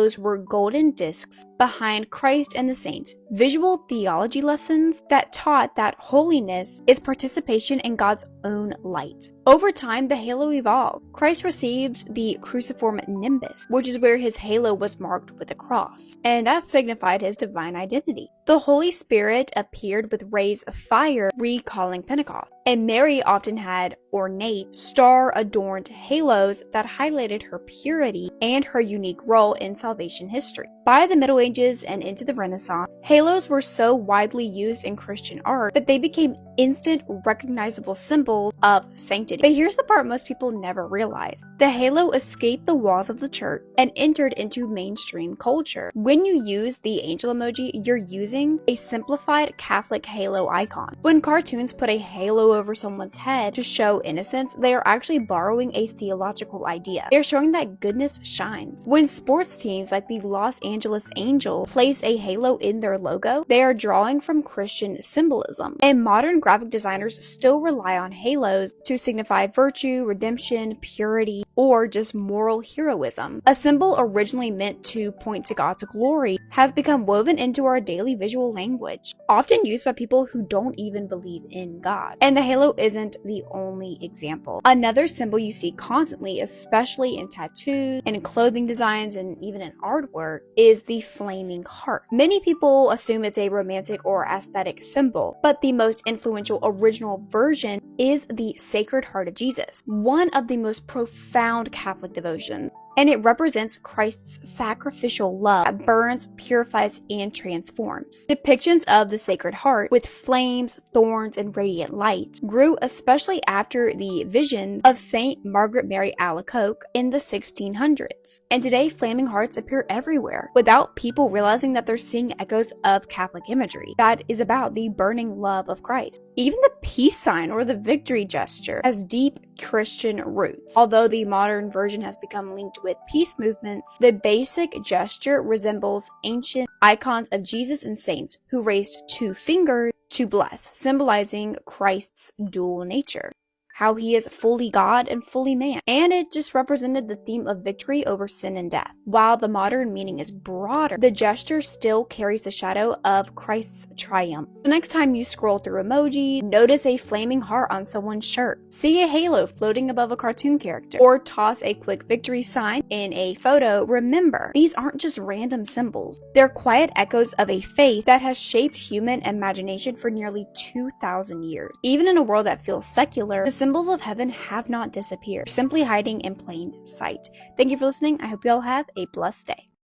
halos were golden discs behind Christ and the saints, visual theology lessons that taught that holiness is participation in God's own light. Over time, the halo evolved. Christ received the cruciform nimbus, which is where his halo was marked with a cross, and that signified his divine identity. The Holy Spirit appeared with rays of fire, recalling Pentecost, and Mary often had ornate, star-adorned halos that highlighted her purity and her unique role in salvation history. By the Middle Ages and into the Renaissance, halos were so widely used in Christian art that they became instant, recognizable symbols of sanctity. But here's the part most people never realize. The halo escaped the walls of the church and entered into mainstream culture. When you use the angel emoji, you're using a simplified Catholic halo icon. When cartoons put a halo over someone's head to show innocence, they are actually borrowing a theological idea. They're showing that goodness shines. When sports teams like the Los Angeles Angels place a halo in their logo, they are drawing from Christian symbolism. And modern graphic designers still rely on halos to signify virtue, redemption, purity, or just moral heroism. A symbol originally meant to point to God's glory has become woven into our daily visual language, often used by people who don't even believe in God. And the halo isn't the only example. Another symbol you see constantly, especially in tattoos and in clothing designs and even in artwork, is the flaming heart. Many people assume it's a romantic or aesthetic symbol, but the most influential original version is the Sacred Heart of Jesus, one of the most profound Catholic devotions. And it represents Christ's sacrificial love that burns, purifies, and transforms. Depictions of the Sacred Heart with flames, thorns, and radiant light grew especially after the visions of Saint Margaret Mary Alacoque in the 1600s. And today, flaming hearts appear everywhere without people realizing that they're seeing echoes of Catholic imagery that is about the burning love of Christ. Even the peace sign or the victory gesture has deep Christian roots. Although the modern version has become linked with peace movements, the basic gesture resembles ancient icons of Jesus and saints who raised two fingers to bless, symbolizing Christ's dual nature, how he is fully God and fully man. And it just represented the theme of victory over sin and death. While the modern meaning is broader, the gesture still carries the shadow of Christ's triumph. The next time you scroll through emoji, notice a flaming heart on someone's shirt, see a halo floating above a cartoon character, or toss a quick victory sign in a photo, remember, these aren't just random symbols. They're quiet echoes of a faith that has shaped human imagination for nearly 2,000 years. Even in a world that feels secular, the symbols of heaven have not disappeared, simply hiding in plain sight. Thank you for listening. I hope you all have a blessed day.